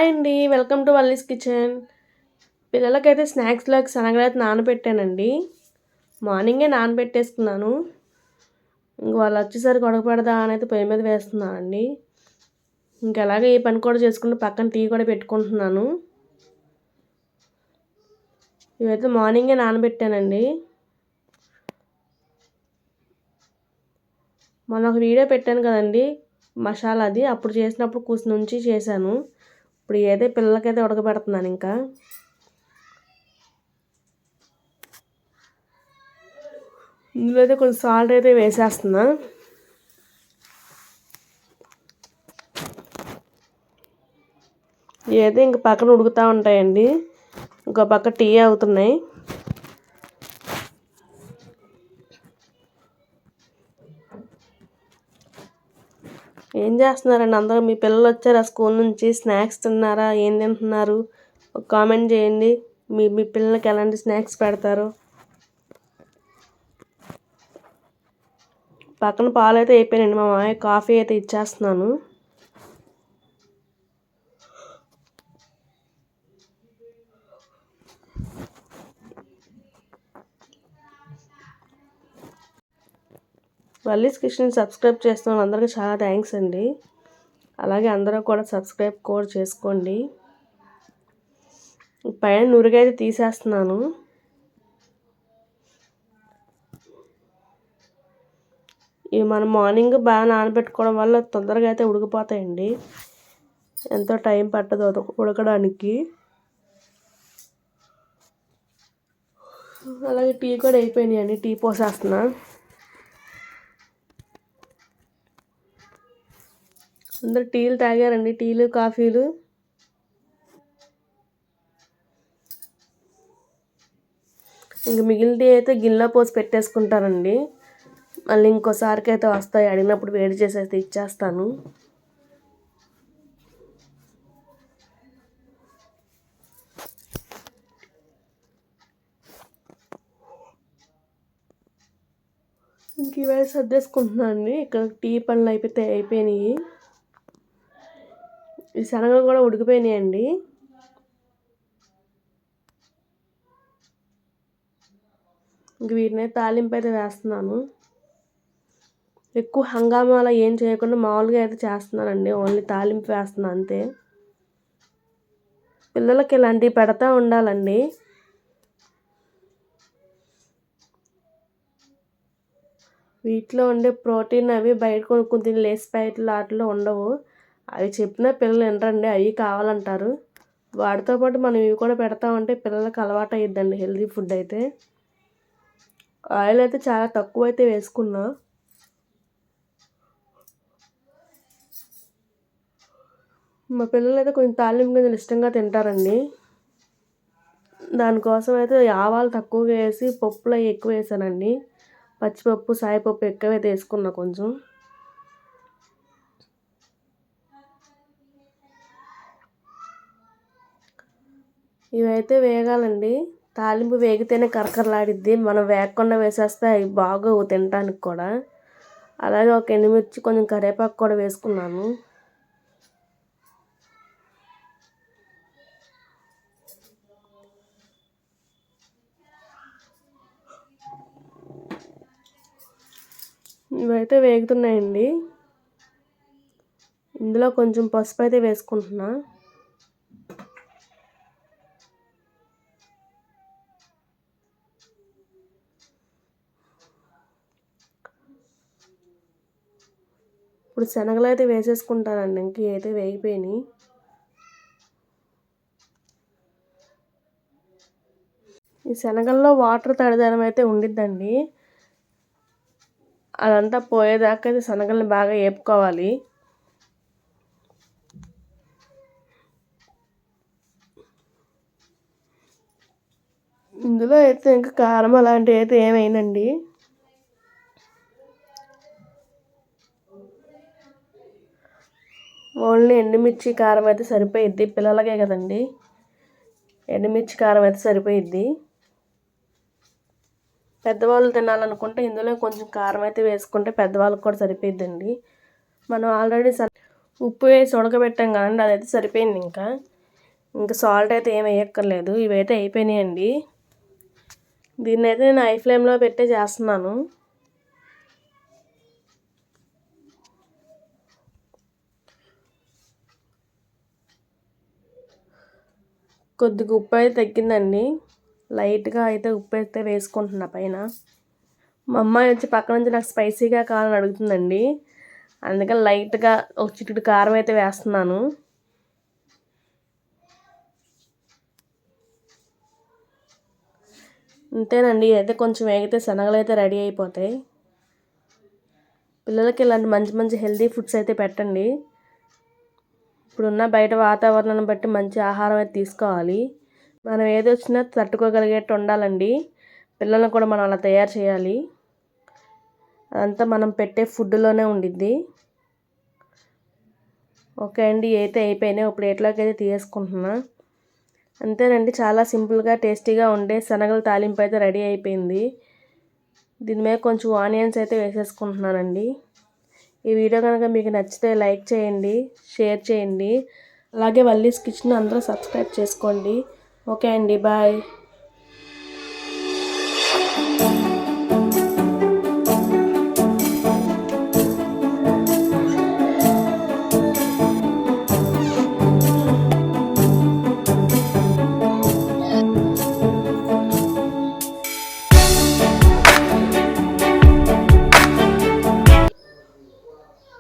Hi అండి. Welcome to Valli's kitchen. పిల్లలకైతే స్నాక్స్‌లోకి శనగలైతే నానబెట్టానండి. మార్నింగే నానబెట్టేసుకున్నాను. ఇంక వాళ్ళొచ్చేసరికి ఉడకపెడదాం అనైతే పొయ్యి మీద వేస్తున్నానండి. అలాగే ఈ పని కూడా చేసుకుంటూ పక్కన టీ కూడా పెట్టుకుంటున్నాను. ఇవైతే మార్నింగే నానబెట్టానండి. మొన్న ఒక వీడియో పెట్టాను కదండి మసాలాది, అప్పుడు చేసినప్పుడు నుంచి చేశాను. ఇప్పుడు ఏదైతే పిల్లలకైతే ఉడకబెడుతున్నాను. ఇంకా ఇందులో అయితే కొంచెం సాల్ట్ అయితే వేసేస్తున్నా. ఏదైతే ఇంక పక్కన ఉడుకుతూ ఉంటాయండి. ఇంకో పక్క టీ అవుతున్నాయి. ఏం చేస్తున్నారండి అందరూ? మీ పిల్లలు వచ్చారా స్కూల్ నుంచి? స్నాక్స్ తిన్నారా? ఏం తింటున్నారు? ఒక కామెంట్ చేయండి. మీ పిల్లలకి ఎలాంటి స్నాక్స్ పెడతారు? పక్కన పాలు అయితే అయిపోయానండి. మా మామయ్య కాఫీ అయితే ఇచ్చేస్తున్నాను. వల్లీస్ కిచెన్ సబ్స్క్రైబ్ చేస్తున్న అందరికీ చాలా థ్యాంక్స్ అండి. అలాగే అందరూ కూడా సబ్స్క్రైబ్ కూడా చేసుకోండి. పైన నురుగైతే తీసేస్తున్నాను. ఇవి మనం మార్నింగ్ బాగా నానబెట్టుకోవడం వల్ల తొందరగా అయితే ఉడికిపోతాయండి. ఎంతో టైం పట్టదు ఉడకడానికి. అలాగే టీ కూడా అయిపోయినాయండి. టీ పోసేస్తున్నా. అందరు టీలు తాగారండి. టీలు కాఫీలు. ఇంక మిగిలితే అయితే గిన్నెలో పోసి పెట్టేసుకుంటానండి. మళ్ళీ ఇంకోసారికి అయితే వస్తాయి, అడిగినప్పుడు వేడి చేసి అయితే ఇచ్చేస్తాను. ఇంక ఇవైతే సర్దేసుకుంటున్నాను అండి. ఇక్కడ టీ పనులు అయిపోయినాయి. ఈ శనగలు కూడా ఉడికిపోయినాయండి. ఇంక వీటిని తాలింపు అయితే వేస్తున్నాను. ఎక్కువ హంగామాలో ఏం చేయకుండా మామూలుగా అయితే చేస్తున్నానండి. ఓన్లీ తాలింపు వేస్తున్నాను అంతే. పిల్లలకి ఇలాంటివి పెడతా ఉండాలండి. వీటిలో ఉండే ప్రోటీన్ అవి బయట కొనుక్కుని తిని లేస్ ప్యాకెట్లు వాటిలో ఉండవు. అవి చెప్పినా పిల్లలు వినరండి. అవి కావాలంటారు. వాటితో పాటు మనం ఇవి కూడా పెడతా ఉంటే పిల్లలకి అలవాటు అయ్యిద్దండి హెల్తీ ఫుడ్ అయితే. ఆయిల్ అయితే చాలా తక్కువ అయితే వేసుకున్నా. మా పిల్లలు అయితే కొంచెం తాలింపు గింజలు ఇష్టంగా తింటారండి. దానికోసం అయితే ఆవాలు తక్కువగా వేసి పప్పులు అవి ఎక్కువ వేసానండి. పచ్చిపప్పు సాయిపప్పు ఎక్కువైతే వేసుకున్నా కొంచెం. ఇవైతే వేగాలండి. తాలింపు వేగితేనే కరకరలాడిద్ది. మనం వేగకుండా వేసేస్తే అవి బాగోవు తినడానికి కూడా. అలాగే ఒక ఎండుమిర్చి కొంచెం కరివేపాకు కూడా వేసుకున్నాను. ఇవైతే వేగుతున్నాయండి. ఇందులో కొంచెం పసుపు అయితే వేసుకుంటున్నా. ఇప్పుడు శనగలు అయితే వేసేసుకుంటానండి. ఇంక అయితే వేగిపోయినాయి. ఈ శనగల్లో వాటర్ తడిదనం అయితే ఉండిద్దండి. అదంతా పోయేదాకా అయితే శనగల్ని బాగా వేపుకోవాలి. ఇందులో అయితే ఇంకా కారం అలాంటివి అయితే ఏమైందండి. ఓన్లీ ఎండుమిర్చి కారం అయితే సరిపోయిద్ది. పిల్లలకే కదండి. ఎండుమిర్చి కారం అయితే సరిపోయిద్ది. పెద్దవాళ్ళు తినాలనుకుంటే ఇందులో కొంచెం కారం అయితే వేసుకుంటే పెద్దవాళ్ళకి కూడా సరిపోయిద్దండి. మనం ఆల్రెడీ ఉప్పు వేసి ఉడకబెట్టాం కదండి, అదైతే సరిపోయింది. ఇంకా ఇంకా సాల్ట్ అయితే ఏం వేయక్కర్లేదు. ఇవైతే అయిపోయినాయండి. దీన్ని అయితే నేను హై ఫ్లేమ్లో పెట్టే చేస్తున్నాను. కొద్దిగా ఉప్పు అయితే తగ్గిందండి. లైట్గా అయితే ఉప్పు అయితే వేసుకుంటున్నా పైన. మా అమ్మాయి వచ్చి పక్క నుంచి నాకు స్పైసీగా కావాలని అడుగుతుందండి. అందుకని లైట్గా ఒక చిటికెడు కారం అయితే వేస్తున్నాను. అంతేనండి. అయితే కొంచెం వేగితే శనగలు అయితే రెడీ అయిపోతాయి. పిల్లలకి ఇలాంటి మంచి మంచి హెల్తీ ఫుడ్స్ అయితే పెట్టండి. ఇప్పుడున్న బయట వాతావరణాన్ని బట్టి మంచి ఆహారం అయితే తీసుకోవాలి. మనం ఏది వచ్చినా తట్టుకోగలిగేట్టు ఉండాలండి. పిల్లల్ని కూడా మనం అలా తయారు చేయాలి. అదంతా మనం పెట్టే ఫుడ్లోనే ఉండిద్ది. ఓకే అండి, అయితే అయిపోయినాయి. ఒక ప్లేట్లోకి అయితే తీసుకుంటున్నా. అంతేనండి, చాలా సింపుల్గా టేస్టీగా ఉండే శనగల తాలింపు అయితే రెడీ అయిపోయింది. దీని మీద కొంచెం ఆనియన్స్ అయితే వేసేసుకుంటున్నానండి. ఈ వీడియో కనుక మీకు నచ్చితే లైక్ చేయండి, షేర్ చేయండి. అలాగే వల్లీస్ కిచెన్ అందరూ సబ్స్క్రైబ్ చేసుకోండి. ఓకే అండి, బాయ్.